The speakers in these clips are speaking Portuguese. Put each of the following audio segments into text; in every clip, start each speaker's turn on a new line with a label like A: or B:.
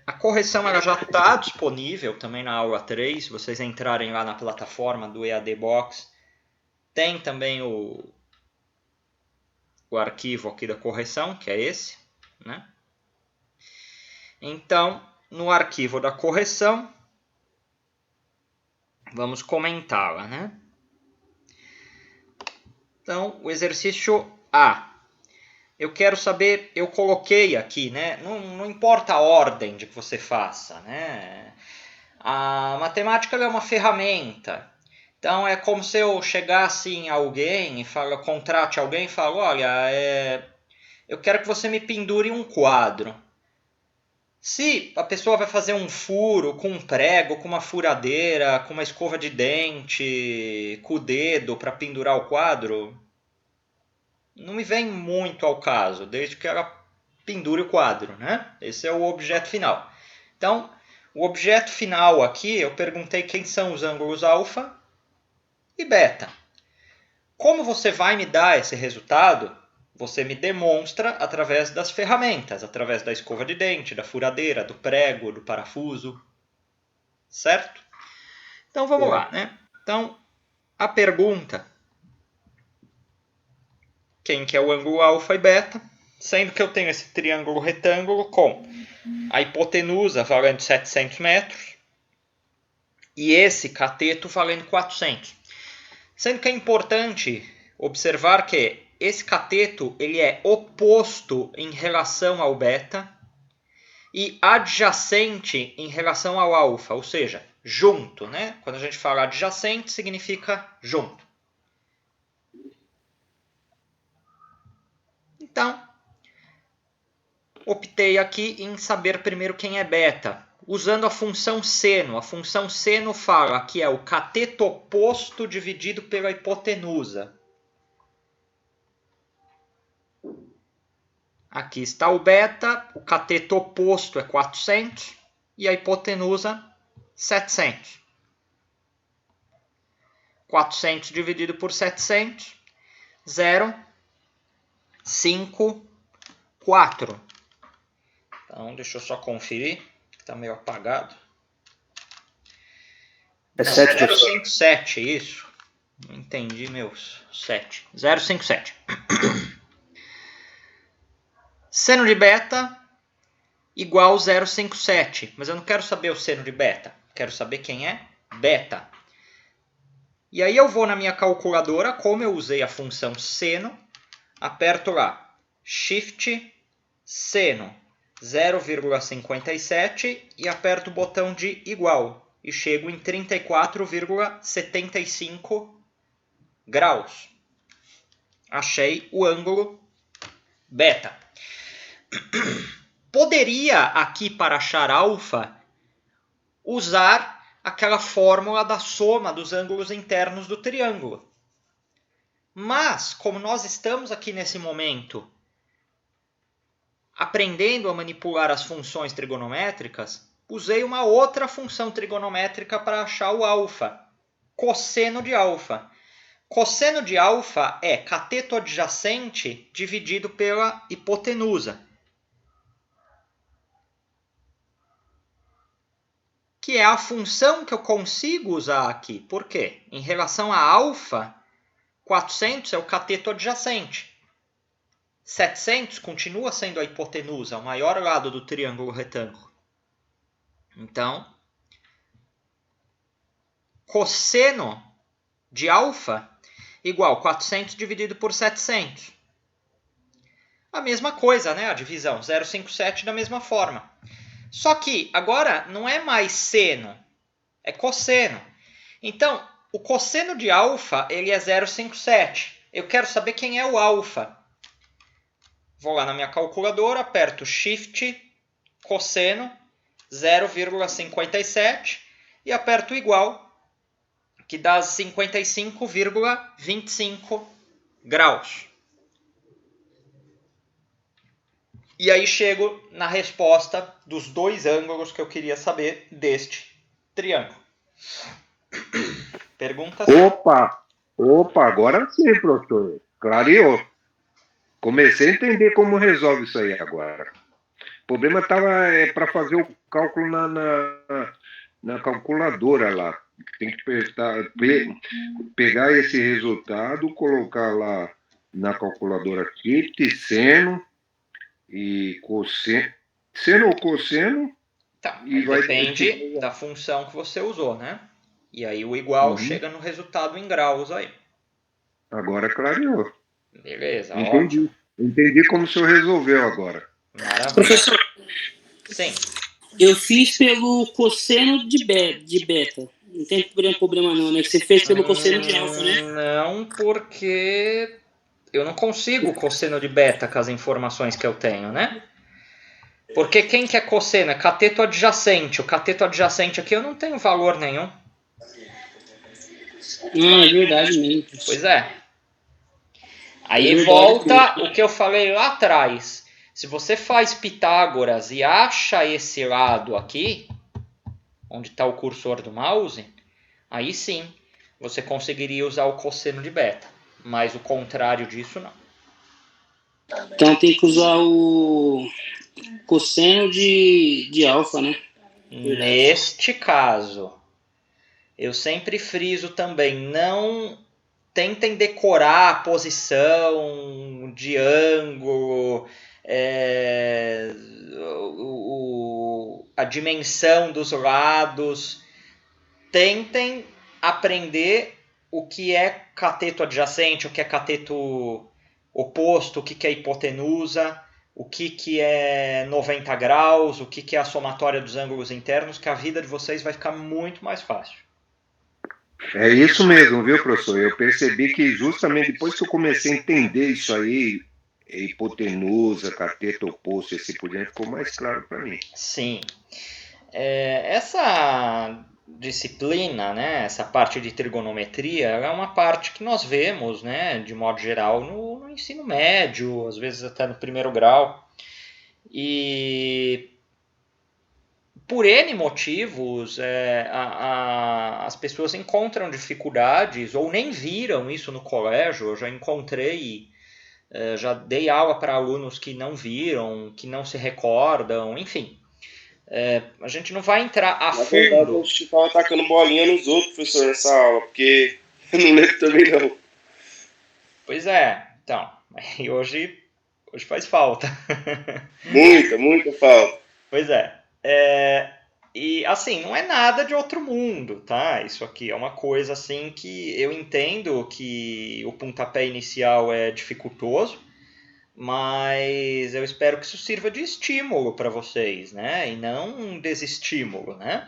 A: A correção ela já está disponível também na aula 3. Se vocês entrarem lá na plataforma do EAD Box, tem também o arquivo aqui da correção, que é esse, né? Então, no arquivo da correção, vamos comentá-la, né? Então, o exercício A. Eu quero saber, eu coloquei aqui, né? Não importa a ordem de que você faça, né? A matemática é uma ferramenta. Então, é como se eu chegasse em alguém e contrate alguém e falo, olha, eu quero que você me pendure um quadro. Se a pessoa vai fazer um furo com um prego, com uma furadeira, com uma escova de dente, com o dedo para pendurar o quadro, não me vem muito ao caso, desde que ela pendure o quadro, né? Esse é o objeto final. Então, o objeto final aqui, eu perguntei quem são os ângulos alfa e beta. Como você vai me dar esse resultado? Você me demonstra através das ferramentas, através da escova de dente, da furadeira, do prego, do parafuso, certo? Então vamos lá, né? Então, a pergunta, quem que é o ângulo alfa e beta? Sendo que eu tenho esse triângulo retângulo com a hipotenusa valendo 700 metros e esse cateto valendo 400. Sendo que é importante observar que esse cateto ele é oposto em relação ao beta e adjacente em relação ao alfa, ou seja, junto, né? Quando a gente fala adjacente, significa junto. Então, optei aqui em saber primeiro quem é beta, usando a função seno. A função seno fala que é o cateto oposto dividido pela hipotenusa. Aqui está o beta, o cateto oposto é 400 e a hipotenusa 700. 400 dividido por 700, 0, 5, 4. Então, deixa eu só conferir, que está meio apagado.
B: É 7,
A: 057, isso. Não entendi, meus 7. 057. Seno de beta igual 057. Mas eu não quero saber o seno de beta. Quero saber quem é beta. E aí eu vou na minha calculadora, como eu usei a função seno, aperto lá Shift seno 0,57 e aperto o botão de igual. E chego em 34,75 graus. Achei o ângulo beta. Poderia aqui para achar alfa usar aquela fórmula da soma dos ângulos internos do triângulo. Mas, como nós estamos aqui nesse momento aprendendo a manipular as funções trigonométricas, usei uma outra função trigonométrica para achar o alfa, cosseno de alfa. Cosseno de alfa é cateto adjacente dividido pela hipotenusa, que é a função que eu consigo usar aqui. Por quê? Em relação a alfa, 400 é o cateto adjacente. 700 continua sendo a hipotenusa, o maior lado do triângulo retângulo. Então, cosseno de alfa igual 400 dividido por 700. A mesma coisa, né? A divisão, 0,57 da mesma forma. Só que agora não é mais seno, é cosseno. Então, o cosseno de alfa ele é 0,57. Eu quero saber quem é o alfa. Vou lá na minha calculadora, aperto Shift, cosseno, 0,57 e aperto igual, que dá 55,25 graus. E aí chego na resposta dos dois ângulos que eu queria saber deste triângulo. Perguntas?
B: Opa, agora sim, professor. Clareou. Comecei a entender como resolve isso aí agora. problema estava para fazer o cálculo na calculadora lá. Tem que pegar esse resultado, colocar lá na calculadora aqui, seno e cosseno, seno ou cosseno,
A: Tá,
B: e
A: aí
B: vai.
A: depende da função que você usou, né? E aí o igual
B: Uhum.
A: chega no resultado em graus aí.
B: Agora clareou.
A: Beleza,
B: Entendi.
A: ótimo.
B: Entendi como o senhor resolveu agora.
A: Maravilha.
C: Professor,
A: Sim.
C: eu fiz pelo cosseno de beta. Não tem problema não, né? Que você fez pelo cosseno de alfa, né?
A: Não, porque eu não consigo cosseno de beta com as informações que eu tenho, né? Porque quem que é cosseno? É cateto adjacente. O cateto adjacente aqui eu não tenho valor nenhum.
C: Ah, é verdade mesmo.
A: Pois é.
C: É
A: Aí
C: verdade
A: volta
C: mesmo.
A: o que eu falei lá atrás. Se você faz Pitágoras e acha esse lado aqui, onde está o cursor do mouse, aí sim você conseguiria usar o cosseno de beta. Mas o contrário disso não.
C: Então tem que usar o cosseno de alfa, né? Verdade.
A: Neste caso, eu sempre friso também, não tentem decorar a posição de ângulo, a dimensão dos lados. Tentem aprender o que é cateto adjacente, o que é cateto oposto, o que é hipotenusa, o que é 90 graus, o que é a somatória dos ângulos internos, que a vida de vocês vai ficar muito mais fácil.
B: É isso mesmo, viu, professor? Eu percebi que justamente depois que eu comecei a entender isso aí, hipotenusa, cateto oposto, esse por diante, ficou mais claro para mim.
A: Sim. Essa disciplina, né, essa parte de trigonometria, é uma parte que nós vemos, né, de modo geral, no ensino médio, às vezes até no primeiro grau. E por N motivos, as pessoas encontram dificuldades ou nem viram isso no colégio. Eu já encontrei, já dei aula para alunos que não viram, que não se recordam, enfim. A gente não vai entrar a
D: Na verdade,
A: fundo.
D: a gente tava atacando bolinha nos outros, professor, nessa aula, porque eu não lembro também não.
A: Pois é, então, e hoje faz falta.
D: Muita falta.
A: Pois é. E assim, não é nada de outro mundo, tá? Isso aqui é uma coisa assim que eu entendo que o pontapé inicial é dificultoso, mas eu espero que isso sirva de estímulo para vocês, né? E não um desestímulo, né?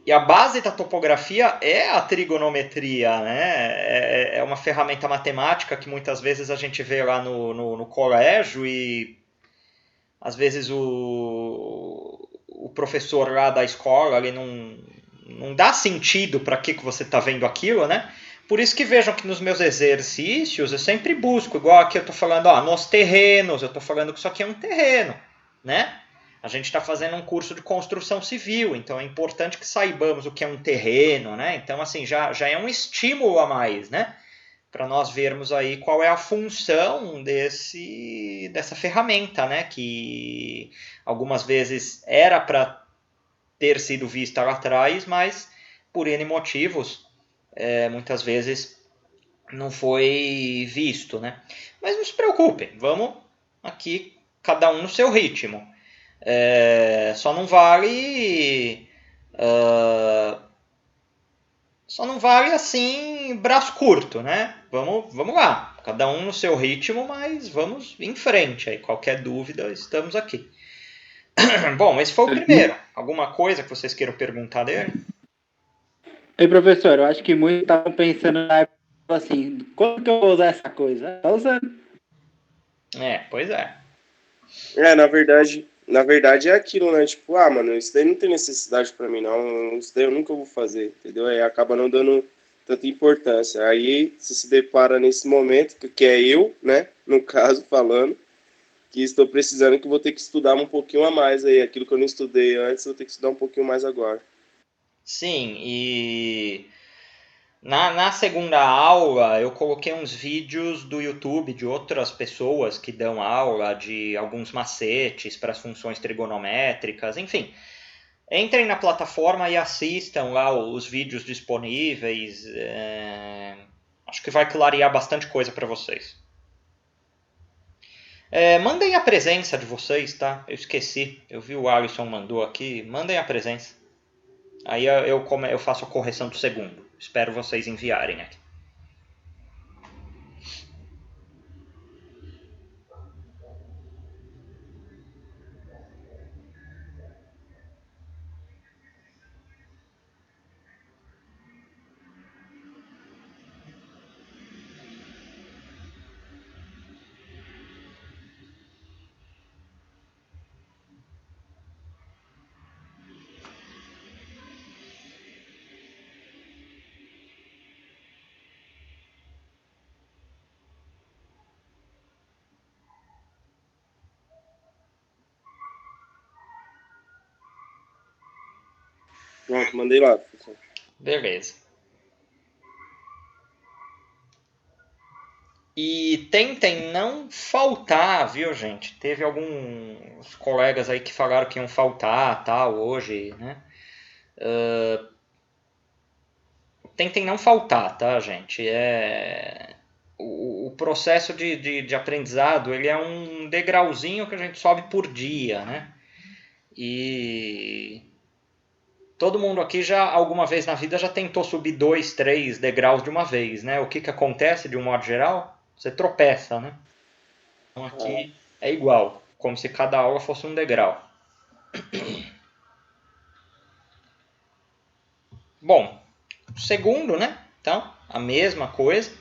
A: E a base da topografia é a trigonometria, né? É uma ferramenta matemática que muitas vezes a gente vê lá no colégio e às vezes o professor lá da escola ele não dá sentido para que você está vendo aquilo, né? Por isso que vejam que nos meus exercícios eu sempre busco, igual aqui eu estou falando, ó, nos terrenos, eu estou falando que isso aqui é um terreno, né? A gente está fazendo um curso de construção civil, então é importante que saibamos o que é um terreno, né? Então, assim, já é um estímulo a mais, né? Para nós vermos aí qual é a função dessa ferramenta, né? Que algumas vezes era para ter sido vista lá atrás, mas por N motivos, muitas vezes não foi visto, né? Mas não se preocupem, vamos aqui cada um no seu ritmo. Só não vale só não vale assim braço curto, né? Vamos lá, cada um no seu ritmo, mas vamos em frente aí. Qualquer dúvida, estamos aqui. Bom, esse foi o primeiro. Alguma coisa que vocês queiram perguntar dele?
E: Ei, professor, eu acho que muitos estavam pensando na época assim, quando que eu vou usar essa coisa? Tá usando.
A: Pois é.
D: Na verdade é aquilo, né? Tipo, mano, isso daí não tem necessidade pra mim, não. Isso daí eu nunca vou fazer, entendeu? Aí acaba não dando tanta importância. Aí você se depara nesse momento, que é eu, né? No caso, falando, que estou precisando, que vou ter que estudar um pouquinho a mais aí. Aquilo que eu não estudei antes, vou ter que estudar um pouquinho mais agora.
A: Sim, e Na segunda aula, eu coloquei uns vídeos do YouTube de outras pessoas que dão aula de alguns macetes para as funções trigonométricas, enfim. Entrem na plataforma e assistam lá os vídeos disponíveis. Acho que vai clarear bastante coisa para vocês. Mandem a presença de vocês, tá? Eu esqueci. Eu vi o Alisson mandou aqui. Mandem a presença. Aí eu faço a correção do segundo. Espero vocês enviarem aqui.
D: Pronto, mandei lá, professor.
A: Beleza. E tentem não faltar, viu, gente? Teve alguns colegas aí que falaram que iam faltar, tal, hoje, né? Tentem não faltar, tá, gente? O processo de aprendizado, ele é um degrauzinho que a gente sobe por dia, né? E todo mundo aqui já, alguma vez na vida, já tentou subir 2, 3 degraus de uma vez, né? O que acontece, de um modo geral? Você tropeça, né? Então aqui é igual, como se cada aula fosse um degrau. Bom, segundo, né? Então, a mesma coisa.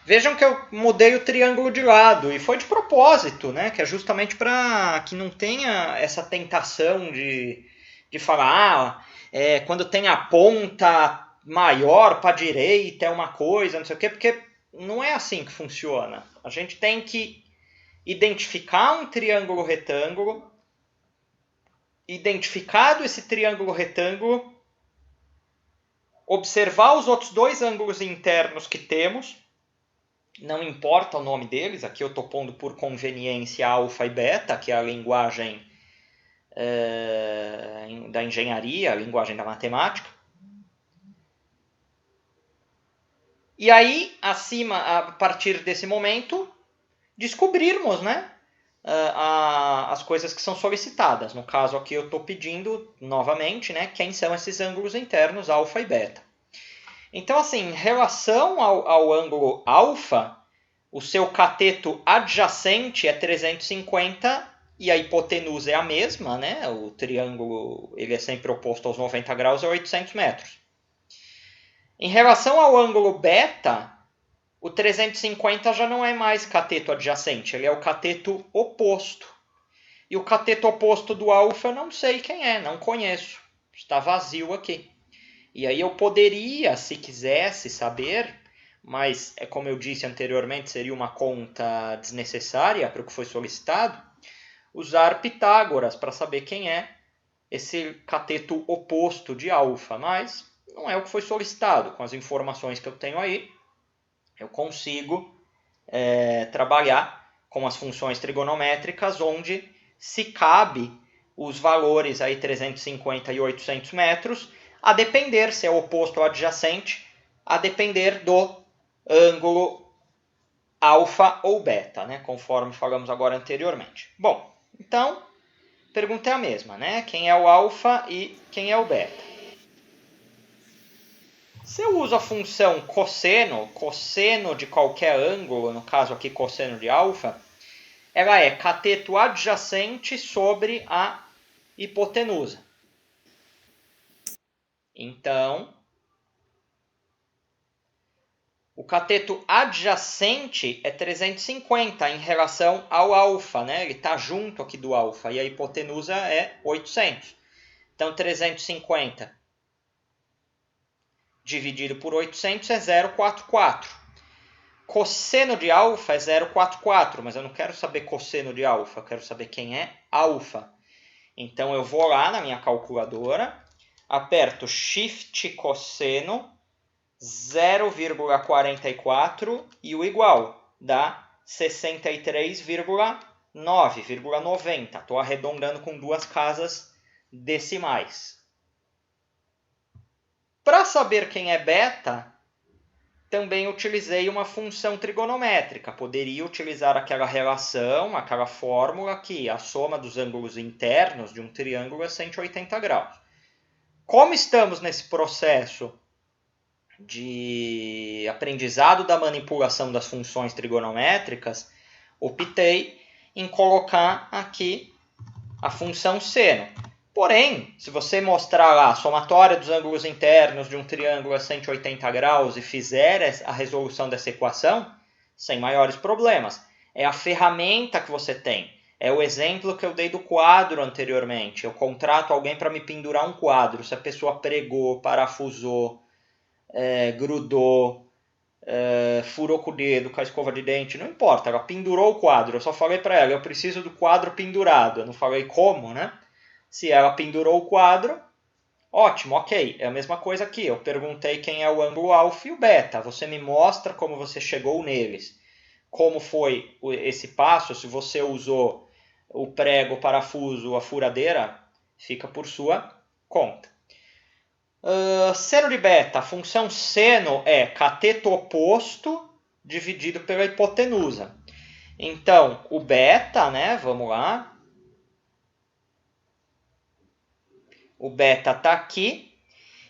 A: Vejam que eu mudei o triângulo de lado, e foi de propósito, né? Que é justamente para que não tenha essa tentação de falar, quando tem a ponta maior para a direita é uma coisa, não sei o quê, porque não é assim que funciona. A gente tem que identificar um triângulo retângulo, identificado esse triângulo retângulo, observar os outros dois ângulos internos que temos, não importa o nome deles, aqui eu estou pondo por conveniência alfa e beta, que é a linguagem da engenharia, a linguagem da matemática. E aí, acima, a partir desse momento, descobrirmos, né, as coisas que são solicitadas. No caso aqui eu estou pedindo, novamente, né, quem são esses ângulos internos, alfa e beta. Então, assim, em relação ao ângulo alfa, o seu cateto adjacente é 350 e a hipotenusa é a mesma, né? O triângulo ele é sempre oposto aos 90 graus, é 800 metros. Em relação ao ângulo beta, o 350 já não é mais cateto adjacente, ele é o cateto oposto. E o cateto oposto do alfa eu não sei quem é, não conheço. Está vazio aqui. E aí eu poderia, se quisesse saber, mas como eu disse anteriormente, seria uma conta desnecessária para o que foi solicitado, usar Pitágoras para saber quem é esse cateto oposto de alfa, mas não é o que foi solicitado. Com as informações que eu tenho aí, eu consigo trabalhar com as funções trigonométricas, onde se cabe os valores aí 350 e 800 metros, a depender se é oposto ou adjacente, a depender do ângulo alfa ou beta, né? Conforme falamos agora anteriormente. Bom, então, a pergunta é a mesma, né? Quem é o alfa e quem é o beta? Se eu uso a função cosseno de qualquer ângulo, no caso aqui cosseno de alfa, ela é cateto adjacente sobre a hipotenusa. Então, o cateto adjacente é 350 em relação ao alfa, né? Ele está junto aqui do alfa, e a hipotenusa é 800. Então, 350 dividido por 800 é 0,44. Cosseno de alfa é 0,44, mas eu não quero saber cosseno de alfa, eu quero saber quem é alfa. Então, eu vou lá na minha calculadora, aperto Shift cosseno, 0,44 e o igual dá 63,9,90. Estou arredondando com duas casas decimais. Para saber quem é beta, também utilizei uma função trigonométrica. Poderia utilizar aquela relação, aquela fórmula que a soma dos ângulos internos de um triângulo é 180 graus. Como estamos nesse processo de aprendizado da manipulação das funções trigonométricas, optei em colocar aqui a função seno. Porém, se você mostrar lá a somatória dos ângulos internos de um triângulo a 180 graus e fizer a resolução dessa equação, sem maiores problemas. É a ferramenta que você tem. É o exemplo que eu dei do quadro anteriormente. Eu contrato alguém para me pendurar um quadro. Se a pessoa pregou, parafusou, grudou, furou com o dedo, com a escova de dente, não importa. Ela pendurou o quadro. Eu só falei para ela, eu preciso do quadro pendurado. Eu não falei como, né? Se ela pendurou o quadro, ótimo, ok. É a mesma coisa aqui. Eu perguntei quem é o ângulo alfa e o beta. Você me mostra como você chegou neles. Como foi esse passo, se você usou o prego, o parafuso, a furadeira, fica por sua conta. Seno de beta, a função seno é cateto oposto dividido pela hipotenusa. Então, o beta, né, vamos lá. O beta está aqui.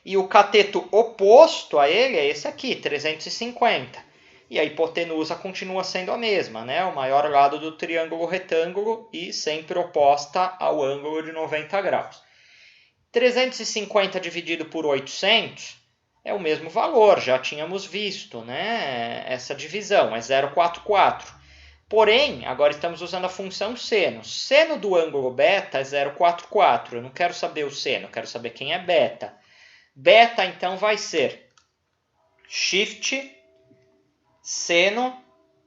A: E o cateto oposto a ele é esse aqui, 350. E a hipotenusa continua sendo a mesma, né? O maior lado do triângulo retângulo e sempre oposta ao ângulo de 90 graus. 350 dividido por 800 é o mesmo valor, já tínhamos visto, né? Essa divisão, é 0,44. Porém, agora estamos usando a função seno. Seno do ângulo beta é 0,44. Eu não quero saber o seno, eu quero saber quem é beta. Beta, então, vai ser shift seno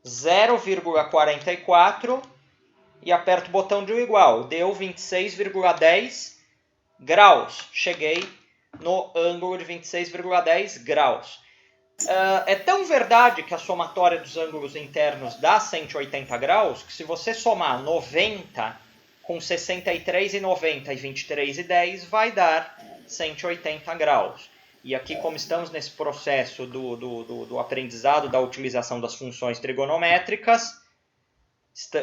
A: 0,44 e aperto o botão de igual. Deu 26,10 graus. Cheguei no ângulo de 26,10 graus. É tão verdade que a somatória dos ângulos internos dá 180 graus que se você somar 90 com 63,90 e 23,10 vai dar 180 graus. E aqui, como estamos nesse processo do aprendizado da utilização das funções trigonométricas,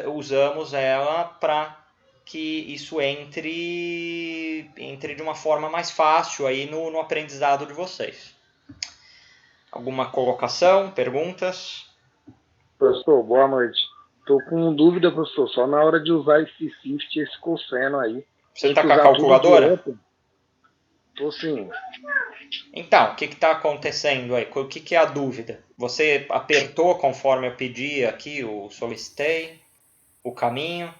A: usamos ela para que isso entre de uma forma mais fácil aí no aprendizado de vocês. Alguma colocação, perguntas?
F: Professor, boa noite. Estou com dúvida, professor, só na hora de usar esse shift, esse cosseno aí.
A: Você está com a calculadora?
F: Estou sim.
A: Então, o que está acontecendo aí? O que é a dúvida? Você apertou conforme eu pedi aqui, solicitei, o caminho?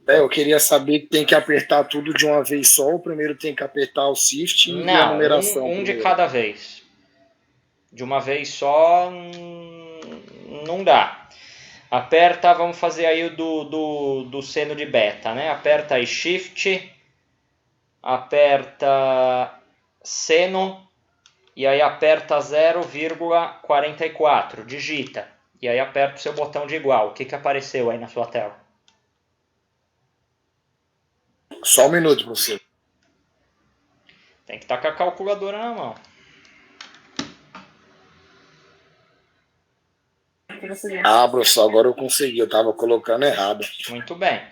F: Eu queria saber que tem que apertar tudo de uma vez só. O primeiro tem que apertar o shift e a numeração.
A: Um de cada vez. De uma vez só não dá. Aperta, vamos fazer aí o do seno de beta, né? Aperta aí shift, aperta seno e aí aperta 0,44, digita. E aí aperta o seu botão de igual. O que apareceu aí na sua tela?
F: Só um minuto, professor.
A: Tem que estar com a calculadora na mão.
F: Ah, professor, agora eu consegui. Eu estava colocando errado.
A: Muito bem.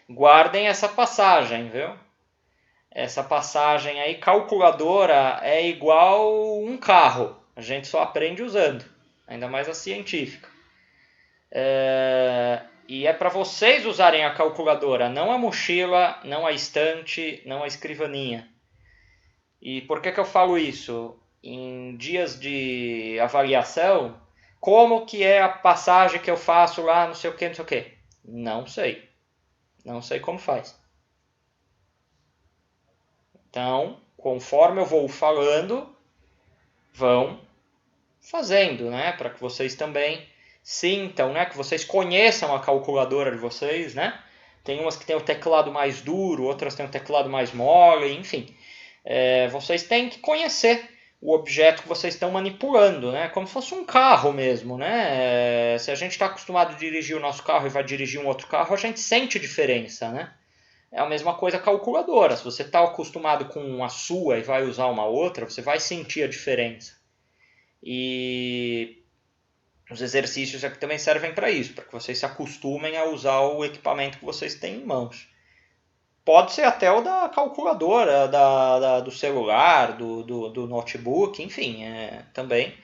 A: Guardem essa passagem, viu? Essa passagem aí, calculadora, é igual um carro. A gente só aprende usando. Ainda mais a científica. E é para vocês usarem a calculadora, não a mochila, não a estante, não a escrivaninha. E por que eu falo isso? Em dias de avaliação, como que é a passagem que eu faço lá, não sei o que, não sei o que? Não sei. Não sei como faz. Então, conforme eu vou falando, vão fazendo, né? Para que vocês também sintam, né? Que vocês conheçam a calculadora de vocês, né? Tem umas que tem o teclado mais duro, outras tem o teclado mais mole, enfim. vocês têm que conhecer o objeto que vocês estão manipulando, né? Como se fosse um carro mesmo, né? Se a gente está acostumado a dirigir o nosso carro e vai dirigir um outro carro, a gente sente diferença, né? É a mesma coisa a calculadora. Se você está acostumado com a sua e vai usar uma outra, você vai sentir a diferença. E os exercícios aqui também servem para isso, para que vocês se acostumem a usar o equipamento que vocês têm em mãos. Pode ser até o da calculadora, do celular, do notebook, enfim, também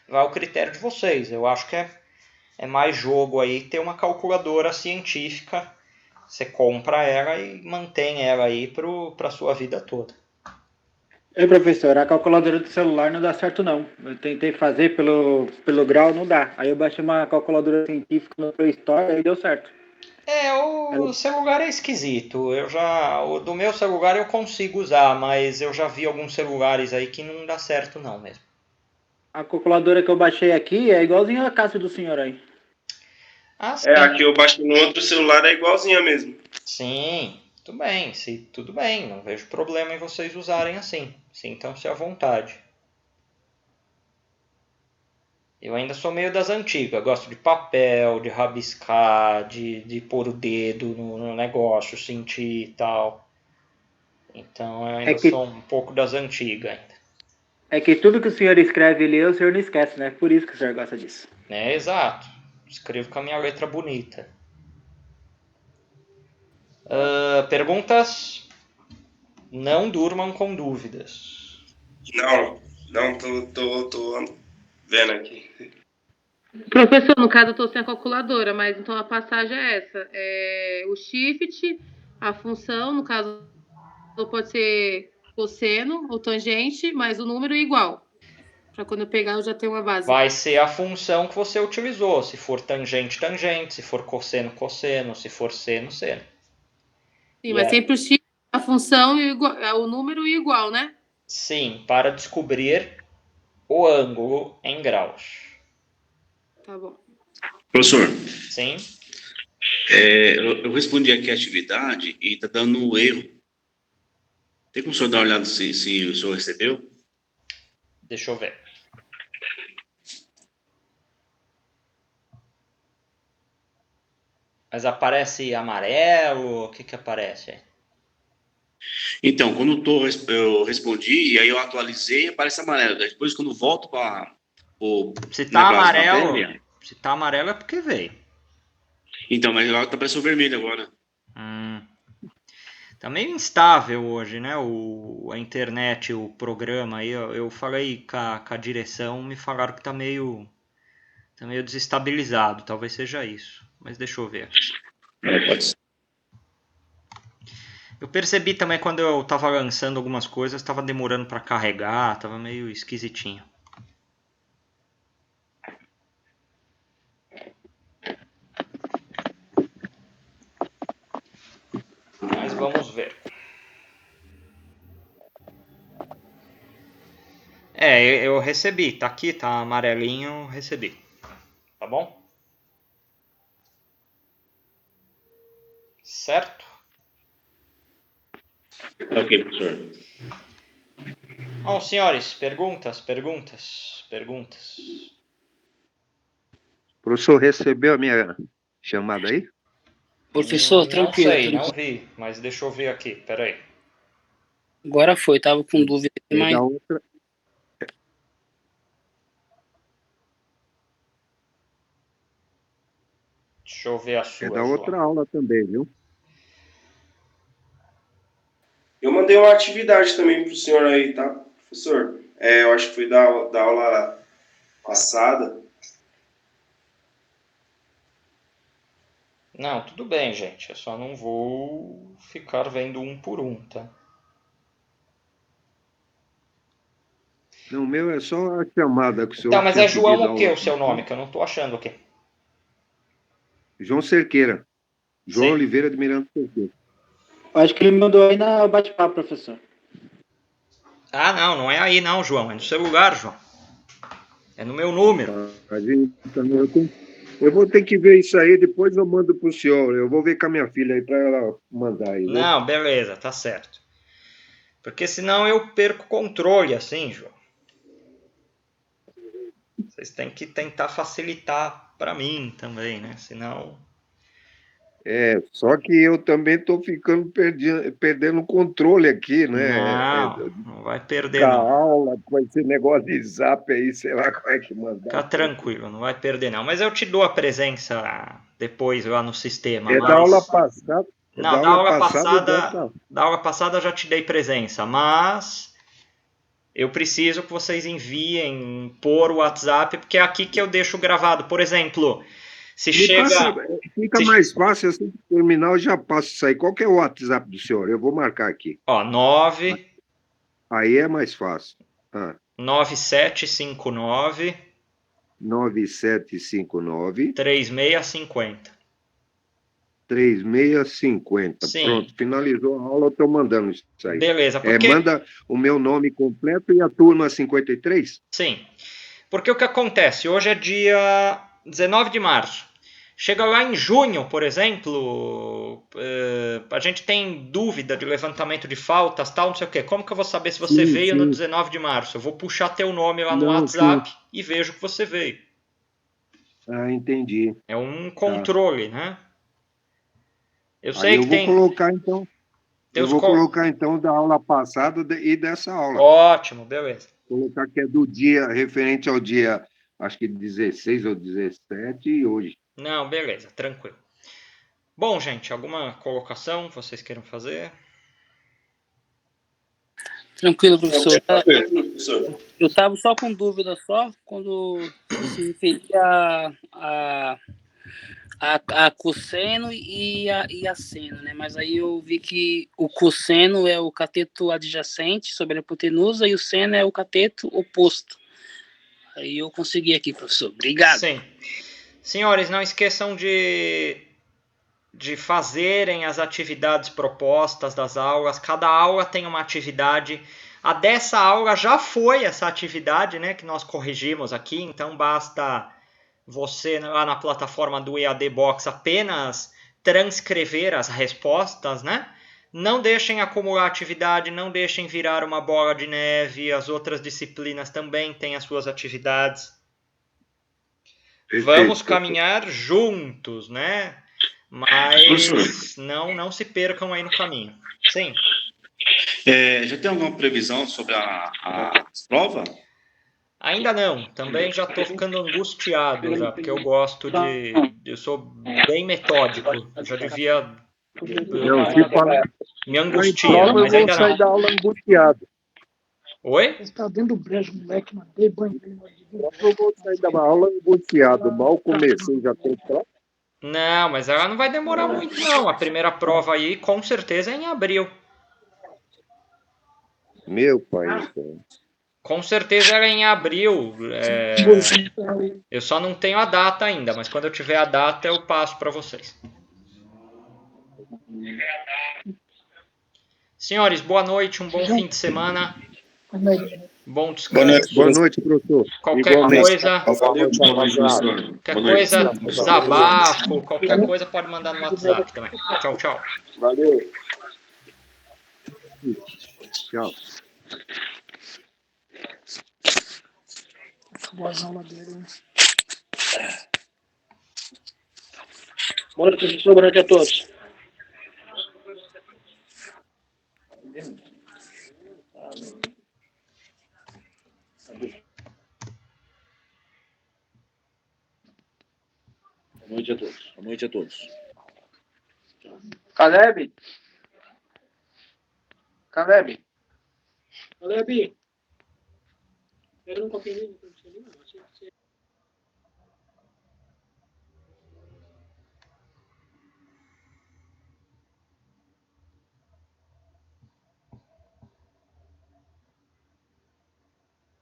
A: vai ao critério de vocês. Eu acho que é mais jogo aí ter uma calculadora científica. Você compra ela e mantém ela aí para a sua vida toda.
E: Ei, professor, a calculadora do celular não dá certo, não. Eu tentei fazer pelo grau, não dá. Aí eu baixei uma calculadora científica no Play Store e deu certo.
A: O celular é esquisito. O do meu celular eu consigo usar, mas eu já vi alguns celulares aí que não dá certo não mesmo.
E: A calculadora que eu baixei aqui é igualzinha a casa do senhor aí.
A: Ah, sim.
D: Aqui eu baixei no outro celular, é igualzinha mesmo.
A: Sim, tudo bem. Tudo bem, não vejo problema em vocês usarem assim. Sintam-se à vontade. Eu ainda sou meio das antigas, gosto de papel, de rabiscar, de pôr o dedo no negócio, sentir e tal. Então eu ainda sou um pouco das antigas ainda.
E: É que tudo que o senhor escreve e lê, o senhor não esquece, né? Por isso que o senhor gosta disso.
A: Exato. Escrevo com a minha letra bonita. Perguntas? Não durmam com dúvidas.
D: Não, tô vendo aqui.
G: Professor, no caso eu estou sem a calculadora, mas então a passagem é essa. O shift, a função, no caso pode ser cosseno ou tangente, mas o número é igual. Para quando eu pegar eu já tenho uma base.
A: Vai ser a função que você utilizou. Se for tangente, tangente. Se for cosseno, cosseno. Se for seno, seno.
G: Sim, mas sempre o shift, a função e o número é igual, né?
A: Sim, para descobrir o ângulo em graus.
G: Tá bom.
H: Professor.
A: Sim.
H: Eu respondi aqui a atividade e está dando erro. Tem como o senhor dar uma olhada se o senhor recebeu?
A: Deixa eu ver. Mas aparece amarelo? O que aparece aí?
H: Então, quando eu respondi, e aí eu atualizei, aparece amarelo. Depois, quando volto para o...
A: Se tá amarelo é porque veio.
H: Então, mas agora tá parecendo vermelho agora.
A: Tá meio instável hoje, né? A internet, o programa aí. Eu falei com a direção, me falaram que tá meio desestabilizado. Talvez seja isso. Mas deixa eu ver.
H: Pode ser.
A: Eu percebi também quando eu tava lançando algumas coisas, tava demorando para carregar, tava meio esquisitinho. Mas vamos ver. Eu recebi, tá aqui, tá amarelinho, recebi. Tá bom? Certo?
H: Ok, professor.
A: Bom, senhores, perguntas.
B: O professor recebeu a minha chamada aí?
C: Professor, tranquilo.
A: Não sei, não vi, mas deixa eu ver aqui, peraí.
C: Agora foi, tava com dúvida. Mas...
A: Deixa eu ver a sua.
B: É da outra aula também, viu?
D: Eu mandei uma atividade também pro senhor aí, tá, professor? Eu acho que foi da aula passada.
A: Não, tudo bem, gente. Eu só não vou ficar vendo um por um, tá?
B: Não, o meu é só a chamada que o senhor...
A: Tá, mas é João o que o seu nome? Que eu não tô achando aqui.
B: João Cerqueira. João
A: Sim.
B: Oliveira de Miranda Cerqueira.
E: Acho que ele mandou aí na bate-papo, professor.
A: Ah, não é aí não, João. É no celular, João. É no meu número.
B: Eu vou ter que ver isso aí, depois eu mando pro senhor. Eu vou ver com a minha filha aí para ela mandar aí. Né?
A: Não, beleza, tá certo. Porque senão eu perco o controle, assim, João. Vocês têm que tentar facilitar para mim também, né? Senão...
B: Só que eu também estou ficando perdendo o controle aqui, né?
A: Não vai perder,
B: Da
A: não.
B: aula, com esse negócio de zap aí, sei lá como é que mandar.
A: Fica tranquilo, não vai perder, não. Mas eu te dou a presença depois lá no sistema.
B: Da aula passada.
A: Não, da aula passada eu já te dei presença, mas eu preciso que vocês enviem por WhatsApp, porque é aqui que eu deixo gravado. Por exemplo, se chega...
B: Fica mais fácil, assim que terminar eu já passo isso aí. Qual que é o WhatsApp do senhor? Eu vou marcar aqui.
A: 9...
B: Aí é mais fácil.
A: 9759
B: 9759
A: 3650.
B: 3650.
A: Sim.
B: Pronto, finalizou a aula, eu estou mandando isso aí.
A: Beleza, porque...
B: manda o meu nome completo e a turma 53?
A: Sim, porque o que acontece? Hoje é dia 19 de março. Chega lá em junho, por exemplo, a gente tem dúvida de levantamento de faltas, tal, não sei o quê. Como que eu vou saber se você veio no 19 de março? Eu vou puxar teu nome lá no WhatsApp e vejo que você veio.
B: Entendi.
A: É um controle, né? Eu sei
B: Aí eu
A: que
B: vou
A: tem...
B: colocar, então... Eu vou colocar, então, da aula passada e dessa aula.
A: Ótimo, beleza.
B: Colocar que é do dia, referente ao dia, acho que 16 ou 17 e hoje.
A: Não, beleza, tranquilo. Bom, gente, alguma colocação que vocês queiram fazer?
C: Tranquilo, professor. Eu estava só com dúvida quando se referia a cosseno e a seno, né? Mas aí eu vi que o cosseno é o cateto adjacente sobre a hipotenusa e o seno é o cateto oposto. Aí eu consegui aqui, professor. Obrigado.
A: Sim. Senhores, não esqueçam de fazerem as atividades propostas das aulas. Cada aula tem uma atividade. A dessa aula já foi essa atividade, né, que nós corrigimos aqui, então basta você lá na plataforma do EAD Box apenas transcrever as respostas, né? Não deixem acumular atividade, não deixem virar uma bola de neve. As outras disciplinas também têm as suas atividades. Vamos caminhar juntos, né? Mas não se percam aí no caminho. Sim.
H: Já tem alguma previsão sobre a prova?
A: Ainda não. Também já estou ficando angustiado já, porque eu gosto de... Eu sou bem metódico. Eu já devia... me angustia, mas ainda não.
B: Eu vou sair da aula angustiado.
A: Oi?
I: Está dentro do brejo, moleque, mano. Dei banho.
B: Eu vou sair da aula angustiado. Mal comecei, já tem prova.
A: Não, mas ela não vai demorar muito, não. A primeira prova aí, com certeza, é em abril.
B: Meu pai.
A: Com certeza ela é em abril. Eu só não tenho a data ainda, mas quando eu tiver a data eu passo para vocês. Senhores, boa noite, um bom fim de semana. Bom descanso.
B: Boa noite, professor.
A: Qualquer coisa, desabafo, qualquer coisa pode mandar no WhatsApp também. Tchau, tchau.
D: Valeu.
B: Tchau.
I: Boas aulas dele.
C: Boa noite, professor. Boa noite a todos.
J: Boa noite a todos. Boa noite a todos.
E: Caleb?
I: Caleb, pega um copinho.